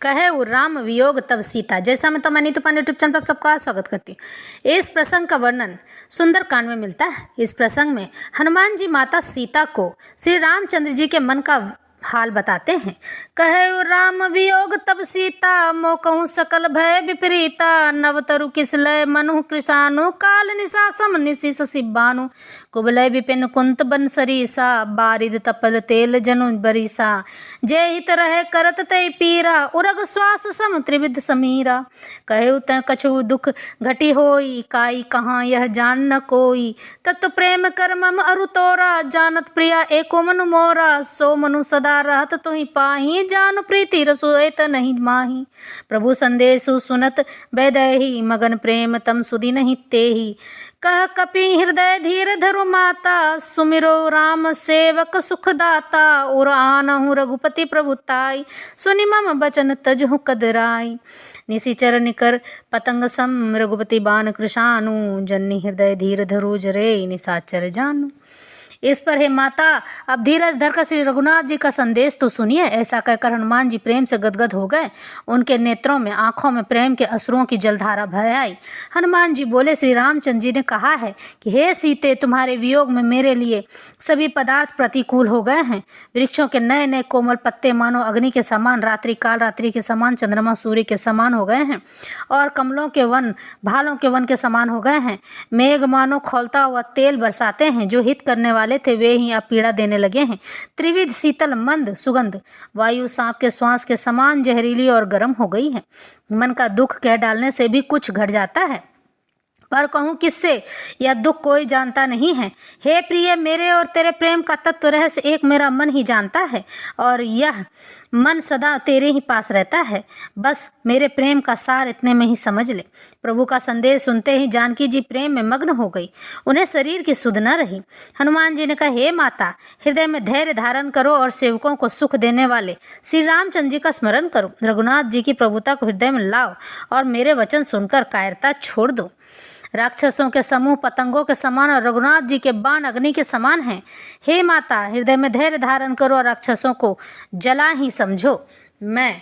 कहे वो राम वियोग तब सीता। जैसा मैं तो नीतू पांडे यूट्यूब चैनल पर सबका स्वागत करती हूँ। इस प्रसंग का वर्णन सुंदरकांड में मिलता है। इस प्रसंग में हनुमान जी माता सीता को श्री रामचंद्र जी के मन का हाल बताते हैं। कहे वो राम वियोग तब सीता, मोकहु सकल भय विपरीता। नवतरु किसलय मनु कृशानु, काल निशा सम निशि सिब्बानु। कुबलय विपिन कुंत बन सरीसा, बारिद तपल तेल जनु बरीसा। जय हित रहे करत तय पीरा, उरग श्वास सम त्रिविध समीरा। कहे तय कछु दुख घटी होई, काई कहाँ यह जान न कोई। तत्व प्रेम कर मम अरु तोरा, जानत प्रिया एको मनु मोरा। सो मनु सदा रहत तुहि पाही, जानु प्रीति रसोएत नहीं माही। प्रभु संदेशु सुनत वैदेही, मगन प्रेम तम सुधि नहीं तेही। कह कपि हृदय धीर धरु माता, सुमिरो राम सेवक सुखदाता। उर आनहु रघुपति प्रभुताई, सुनि मम बचन तजहु कदराई। निशिचर निकर पतंग सम, रघुपति बाण कृशानु। जन्नी हृदय धीर धरु जरे, निशाचर जानू। इस पर हे माता, अब धीरज धरकर श्री रघुनाथ जी का संदेश तो सुनिए। ऐसा कहकर हनुमान जी प्रेम से गदगद हो गए। उनके नेत्रों में, आंखों में प्रेम के अश्रुओं की जलधारा बह आई। हनुमान जी बोले, श्री रामचंद्र जी ने कहा है कि हे सीते, तुम्हारे वियोग में मेरे लिए सभी पदार्थ प्रतिकूल हो गए हैं। वृक्षों के नए नए कोमल पत्ते मानो अग्नि के समान, रात्रि काल रात्रि के समान, चंद्रमा सूर्य के समान हो गए हैं। और कमलों के वन भालों के वन के समान हो गए हैं। मेघ मानो खौलता हुआ तेल बरसाते हैं। जो हित करने वाले थे वे ही अब पीड़ा देने लगे हैं। त्रिविध शीतल मंद सुगंध वायु सांप के श्वास के समान जहरीली और गर्म हो गई है। मन का दुख कह डालने से भी कुछ घट जाता है, पर कहूँ किससे, यह दुख कोई जानता नहीं है। हे प्रिय, मेरे और तेरे प्रेम का तत्व रहस्य एक मेरा मन ही जानता है, और यह मन सदा तेरे ही पास रहता है। बस मेरे प्रेम का सार इतने में ही समझ ले। प्रभु का संदेश सुनते ही जानकी जी प्रेम में मग्न हो गई। उन्हें शरीर की सुध न रही। हनुमान जी ने कहा, हे माता, हृदय में धैर्य धारण करो और सेवकों को सुख देने वाले श्री रामचंद्र जी का स्मरण करो। रघुनाथ जी की प्रभुता को हृदय में लाओ और मेरे वचन सुनकर कायरता छोड़ दो। राक्षसों के समूह पतंगों के समान और रघुनाथ जी के बाण अग्नि के समान हैं। हे माता, हृदय में धैर्य धारण करो और राक्षसों को जला ही समझो। मैं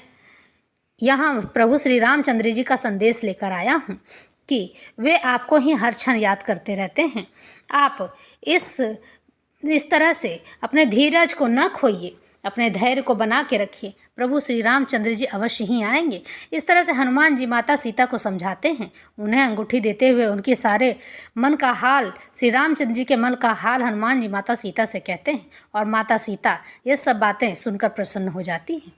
यहाँ प्रभु श्री रामचंद्र जी का संदेश लेकर आया हूँ कि वे आपको ही हर क्षण याद करते रहते हैं। आप इस तरह से अपने धीरज को न खोइए, अपने धैर्य को बना के रखिए। प्रभु श्री रामचंद्र जी अवश्य ही आएंगे। इस तरह से हनुमान जी माता सीता को समझाते हैं। उन्हें अंगूठी देते हुए उनके सारे मन का हाल, श्री रामचंद्र जी के मन का हाल हनुमान जी माता सीता से कहते हैं, और माता सीता ये सब बातें सुनकर प्रसन्न हो जाती हैं।